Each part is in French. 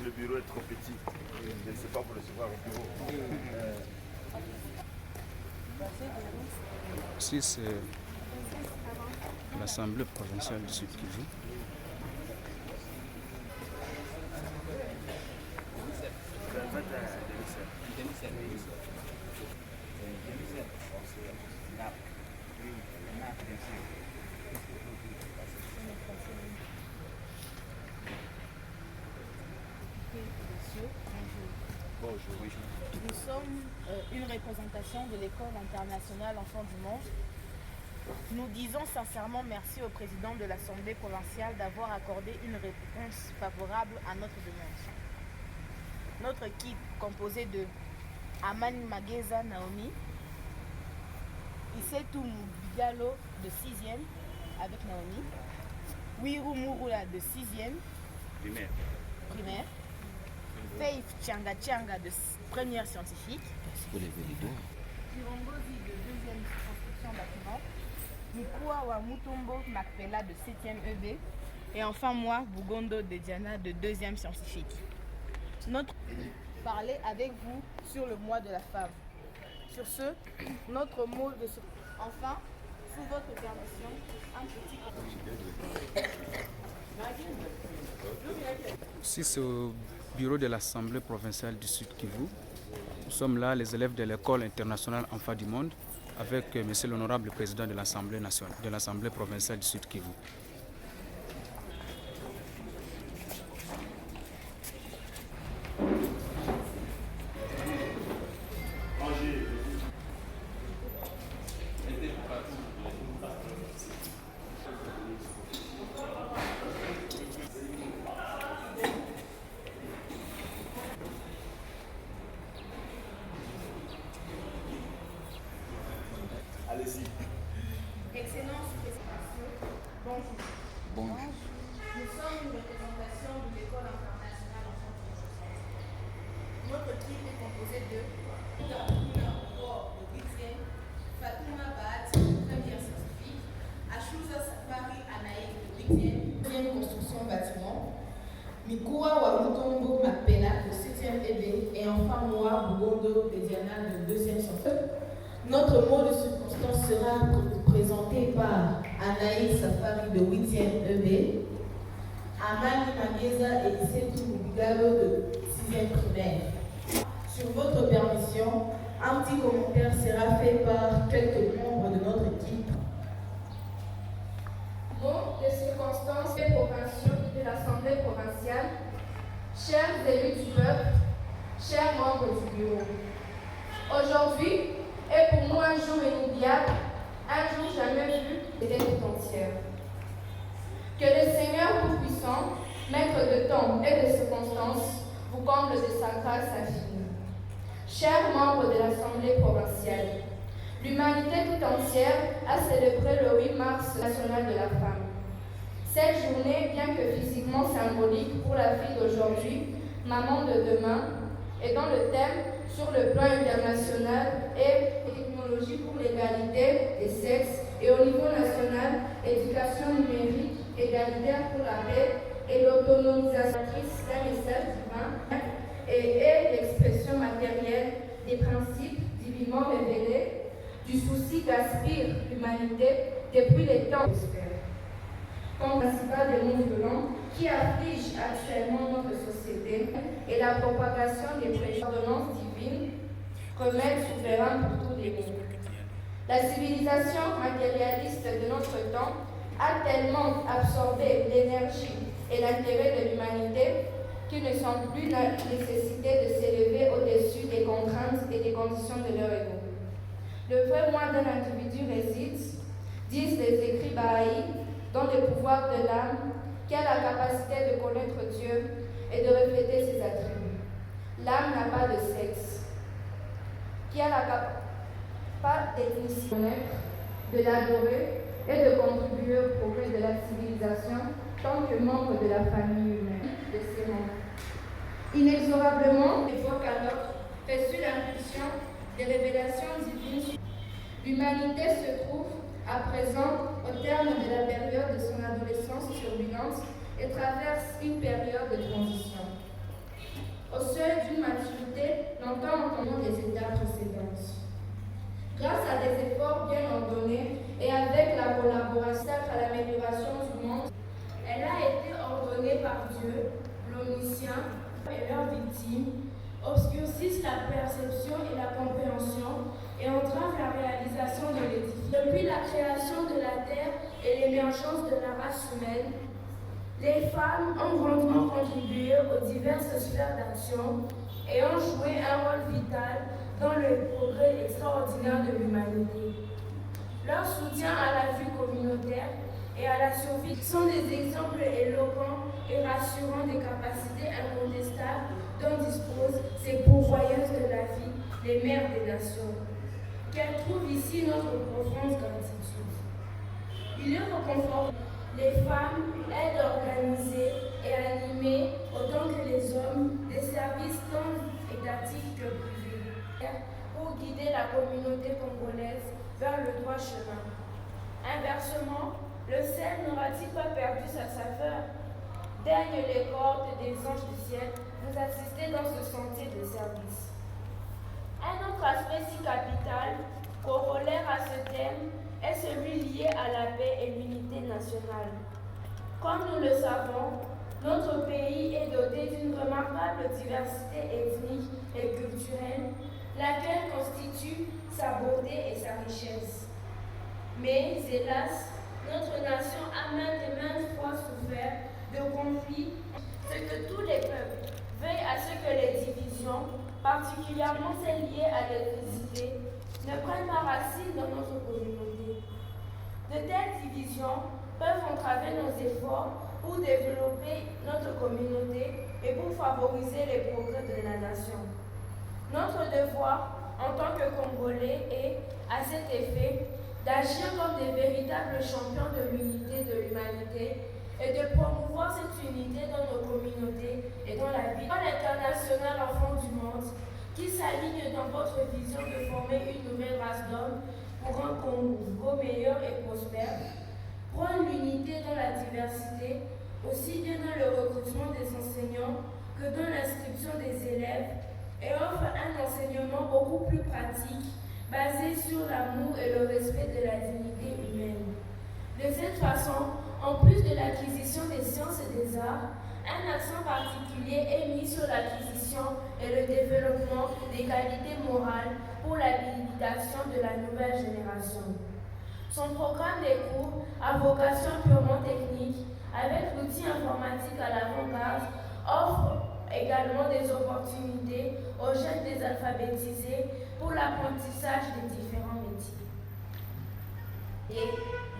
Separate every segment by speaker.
Speaker 1: le bureau est trop petit. Je ne sais pas pour recevoir au bureau.
Speaker 2: Ici, c'est l'Assemblée provinciale du Sud Kivu.
Speaker 3: Nous sommes une représentation de l'École internationale Enfants du Monde. Nous disons sincèrement merci au président de l'Assemblée provinciale d'avoir accordé une réponse favorable à notre demande. Notre équipe, composée de Amani Mageza Naomi, Isetu Mubigalo de 6e avec Naomi, Wiru Murula de 6e primaire, Faith Changa Changa de première scientifique, Kirongozi de 2e construction bâtiment, Mukua wa Mutombo Makpela de 7e EB et enfin moi, Bugondo de Diana de 2e scientifique. Notre parler avec vous sur le mois de la femme. Sur ce, notre mot de ce... Enfin, sous votre permission, un petit...
Speaker 2: Ici, c'est au bureau de l'Assemblée provinciale du Sud Kivu. Nous sommes là, les élèves de l'École internationale Enfants du Monde, avec monsieur l'honorable président de l'Assemblée nationale, de l'Assemblée provinciale du Sud Kivu.
Speaker 1: Allez-y.
Speaker 3: Excellence, bonjour.
Speaker 2: Bonjour.
Speaker 3: Nous sommes une représentation de l'École internationale Enfants du Monde. Notre équipe est composée de de 8e, Fatouma Bahati, première scientifique, Ashuza Safari Anaïk de 8e, construction bâtiment, Mikua Wamutombo Makpela de 7e EB et enfin moi, Bugondo de Diana de 2e scientifique. Notre mot de circonstance sera présenté par Anaïs Safari de 8e EB, Amani Mageza et Isetu Mubigalo de 6e primaire. Sur votre permission, un petit commentaire sera fait par quelques membres de notre équipe.
Speaker 4: Mot de circonstance et provinciaux de l'Assemblée provinciale, chers élus du peuple, chers membres du bureau. Aujourd'hui, est pour moi un jour inoubliable, un jour jamais vu et tout entière. Que le Seigneur Tout-Puissant, Maître de temps et de circonstances, vous comble de sa grâce infinie. Chers membres de l'Assemblée provinciale, l'humanité tout entière a célébré le 8 mars national de la femme. Cette journée, bien que physiquement symbolique pour la fille d'aujourd'hui, maman de demain, est dans le thème sur le plan international et technologie pour l'égalité des sexes et au niveau national, éducation numérique, égalitaire pour la paix et l'autonomisation d'un message divin et est l'expression matérielle des principes divinement révélés du souci qu'aspire l'humanité depuis les temps comme principal des mots violents qui afflige actuellement notre société et la propagation des préordonnances divines, remède souverain pour tous les mondes. La civilisation matérialiste de notre temps a tellement absorbé l'énergie et l'intérêt de l'humanité qu'il ne semble plus la nécessité de s'élever au-dessus des contraintes et des conditions de leur ego. Le vrai moi d'un individu réside, disent les écrits Bahaïs, dans le pouvoir de l'âme, qui a la capacité de connaître Dieu et de refléter ses attributs. L'âme n'a pas de sexe, qui a la capacité d'ethnicité, de l'adorer et de contribuer au progrès de la civilisation tant que membre de la famille humaine de ses membres. Inexorablement, évoque alors, reçu l'impulsion des révélations divines. L'humanité se trouve à présent au terme de la période de son adolescence turbulente et traverse une période de transition. entendu les étapes précédentes. Grâce à des efforts bien ordonnés et avec la collaboration à l'amélioration du monde, elle a été ordonnée par Dieu, l'Omniscient et leurs victimes, obscurcissent la perception et la compréhension et entravent la réalisation de l'édifice. Depuis la création de la terre et l'émergence de la race humaine, les femmes ont grandement contribué aux diverses sphères d'action et ont joué un rôle vital dans le progrès extraordinaire de l'humanité. Leur soutien à la vie communautaire et à la survie sont des exemples éloquents et rassurants des capacités incontestables dont disposent ces pourvoyeuses de la vie, les mères des nations. Qu'elles trouvent ici notre profonde gratitude. Il est réconfortant. Les femmes aident à organiser et à animer, autant que les hommes, des services tant étatiques que privés, pour guider la communauté congolaise vers le droit chemin. Inversement, le ciel n'aura-t-il pas perdu sa saveur? Daigne les cordes des anges du ciel nous assister dans ce sentier de service. Un autre aspect si capital, corollaire à ce thème, est celui lié à la paix et l'unité nationale. Comme nous le savons, notre pays est doté d'une remarquable diversité ethnique et culturelle, laquelle constitue sa beauté et sa richesse. Mais, hélas, notre nation a maintes fois souffert de conflits, ce que tous les peuples veillent à ce que les divisions, particulièrement celles liées à l'ethnicité, ne prennent pas racine dans notre communauté. De telles divisions peuvent entraver nos efforts pour développer notre communauté et pour favoriser les progrès de la nation. Notre devoir en tant que Congolais est, à cet effet, d'agir comme des véritables champions de l'unité de l'humanité et de promouvoir cette unité dans nos communautés et dans la vie. L'école internationale enfants du monde, qui s'aligne dans votre vision de former une nouvelle race d'hommes pour un Congo meilleur et prospère, prône l'unité dans la diversité, aussi bien dans le recrutement des enseignants que dans l'instruction des élèves, et offre un enseignement beaucoup plus pratique, basé sur l'amour et le respect de la dignité humaine. De cette façon, en plus de l'acquisition des sciences et des arts, un accent particulier est mis sur l'acquisition et le développement des qualités morales pour l'habilitation de la nouvelle génération. Son programme des cours à vocation purement technique, avec l'outil informatique à l'avant-garde, offre également des opportunités aux jeunes désalphabétisés pour l'apprentissage des différents métiers.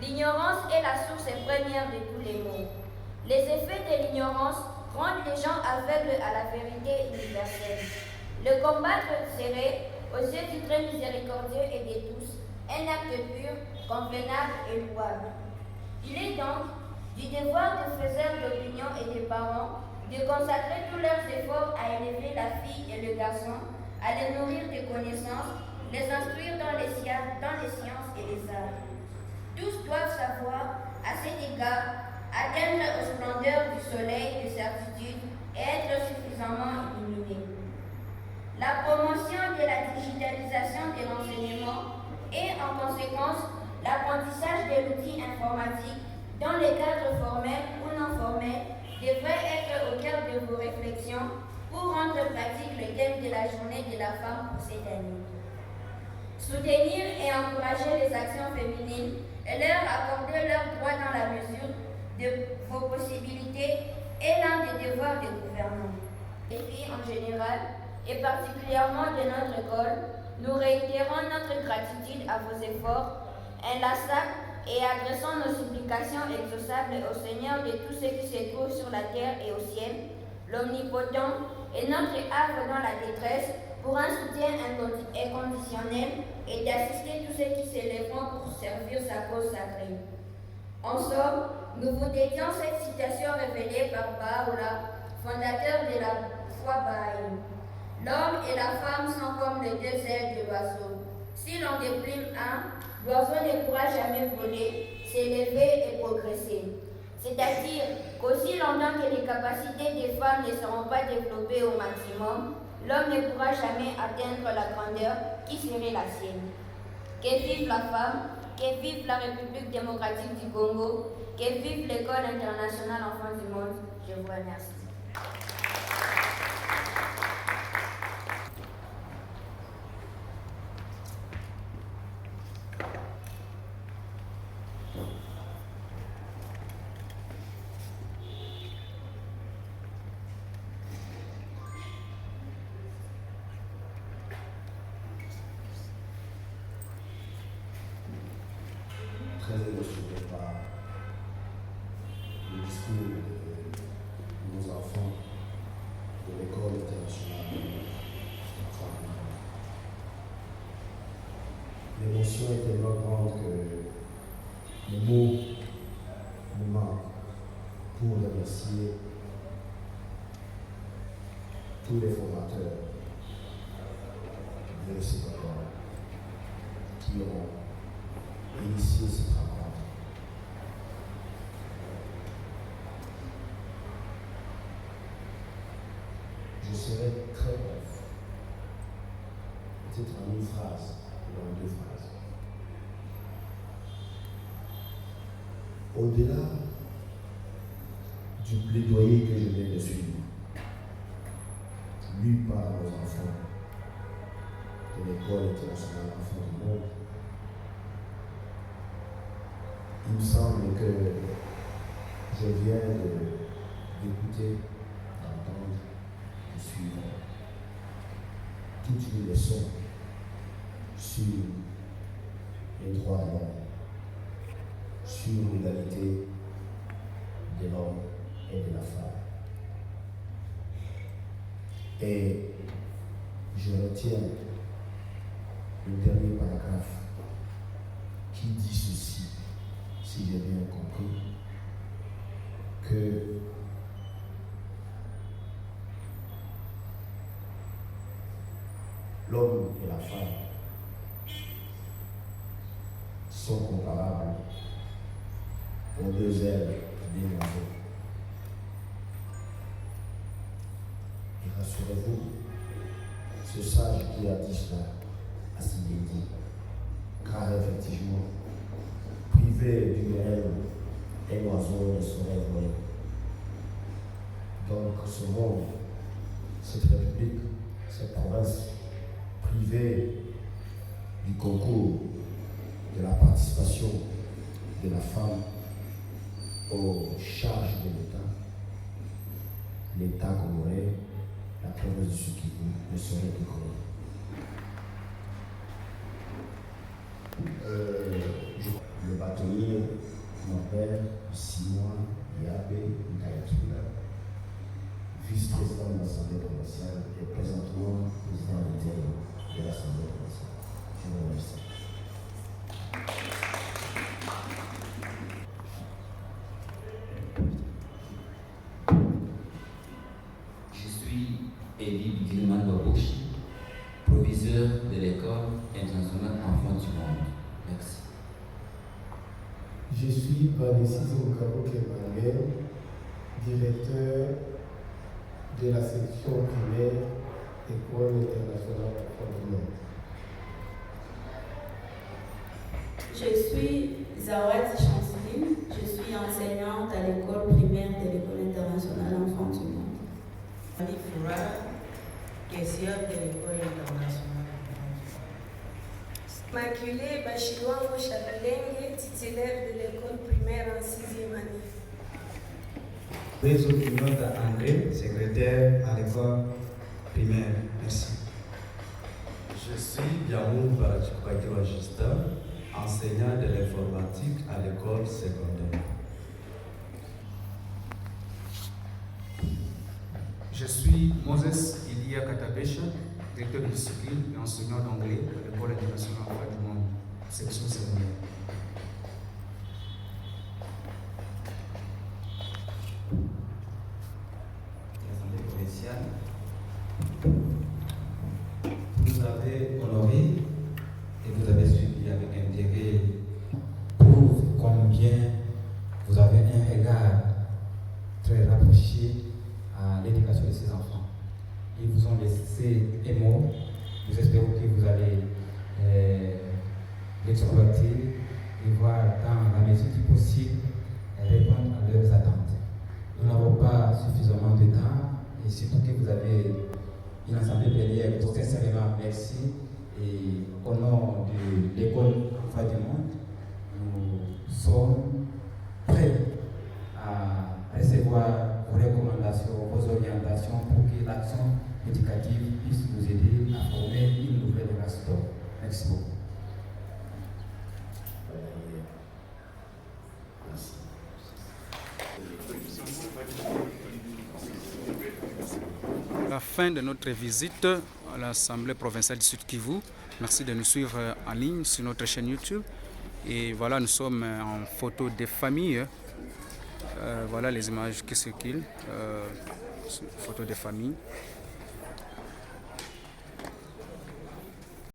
Speaker 5: L'ignorance est la source première de tous les maux. Les effets de l'ignorance rendent les gens aveugles à la vérité universelle. Le combattre serait, aux yeux du très miséricordieux et de tous, un acte pur, convenable et louable. Il est donc du devoir de faiseurs d'opinion et de parents de consacrer tous leurs efforts à élever la fille et le garçon, à les nourrir de connaissances, les instruire dans les sciences et les arts. Tous doivent savoir, à cet égard, atteindre aux splendeurs du soleil de certitude et être suffisamment illuminés. La promotion de la digitalisation de l'enseignement et, en conséquence, l'apprentissage de l'outil informatique dans les cadres formels ou non formels devrait être au cœur de vos réflexions pour rendre pratique le thème de la journée de la femme pour cette année. Soutenir et encourager les actions féminines et leur accorder leurs droits dans la mesure de vos possibilités est l'un des devoirs du gouvernement. Les filles en général, et particulièrement de notre école, nous réitérons notre gratitude à vos efforts inlassables et adressons nos supplications exaucables au Seigneur de tous ceux qui se trouvent sur la terre et au ciel, l'Omnipotent, et notre havre dans la détresse, pour un soutien inconditionnel et d'assister tous ceux qui s'élèveront pour servir sa cause sacrée. En somme, nous vous dédions cette citation révélée par Baha'u'llah, fondateur de la foi Baha'i. L'homme et la femme sont comme les deux ailes de l'oiseau. Si l'on déprime un, l'oiseau ne pourra jamais voler, s'élever et progresser. C'est-à-dire qu'aussi longtemps que les capacités des femmes ne seront pas développées au maximum, l'homme ne pourra jamais atteindre la grandeur qui serait la sienne. Que vive la femme, que vive la République démocratique du Congo, que vive l'École internationale Enfants du Monde. Je vous remercie.
Speaker 6: Très émotionné par le discours de nos enfants de l'École internationale. L'émotion est tellement grande que les mots me manquent pour remercier tous les formateurs de cette école qui ont initié ce travail. Je serai très bref, peut-être en une phrase ou en deux phrases. Au-delà du plaidoyer que je viens de suivre, lu par nos enfants de l'École internationale Enfants du Monde, il me semble que je viens d'écouter, d'entendre, de suivre toute une leçon sur les droits de l'homme, sur l'égalité de l'homme et de la femme. Et je retiens le dernier paragraphe qui dit ceci, si j'ai bien compris, que l'homme et la femme sont comparables aux deux ailes des oiseaux. Et rassurez-vous, ce sage qui a dit cela a si bien dit, car effectivement, privé d'une aile, un oiseau ne saurait voler. Donc ce monde, cette république, cette province, privée du concours, de la participation de la femme aux charges de l'État congolais, la province du Sud-Kivu, ne saurait décoller. Le bâtonnier m'appelle Simon Yabé Nkayatula, vice-président de l'Assemblée provinciale et présentement président intérim de l'Assemblée provinciale. Je vous remercie.
Speaker 7: Je suis Elie Gilman Babushi, proviseur de l'École internationale Enfants du Monde. Merci.
Speaker 8: Je suis Vanessis Mukabo Emmanuel, directeur de la section primaire École internationale Enfants du Monde.
Speaker 9: Je suis Zawadi Chanceline, je suis enseignante à l'école primaire de l'École internationale Enfants du Monde.
Speaker 10: Ali Foura, caissière de l'École internationale Enfants du Monde.
Speaker 11: Maculée Bachilouango Chakalenge, titulaire de l'école primaire en 6e année.
Speaker 12: Réseau Pignota André, secrétaire à l'école primaire. Merci.
Speaker 13: Je suis Yamoun Barachikwakiwa Justin, enseignant de l'informatique à l'école secondaire.
Speaker 2: Je suis Moses Ilia Katabesha, directeur de discipline et enseignant d'anglais à l'École internationale Enfants du Monde, section secondaire.
Speaker 7: L'Assemblée provinciale, vous avez honoré et vous avez suivi avec intérêt, prouve combien vous avez un regard très rapproché à l'éducation de ces enfants. Ils vous ont laissé Nous espérons que vous allez l'exploiter et voir dans la mesure du possible répondre à leurs attentes. Nous n'avons pas suffisamment de temps et surtout que vous avez une assemblée plénière. Donc sincèrement, merci. Et au nom de l'école Enfants du Monde, nous sommes prêts à recevoir vos recommandations, vos orientations pour que l'action éducative puisse nous aider à former une nouvelle race d'hommes. Merci beaucoup.
Speaker 2: La fin de notre visite à l'Assemblée provinciale du Sud-Kivu. Merci de nous suivre en ligne sur notre chaîne YouTube. Et voilà, nous sommes en photo des familles. Voilà les images qui circulent. Photo des familles.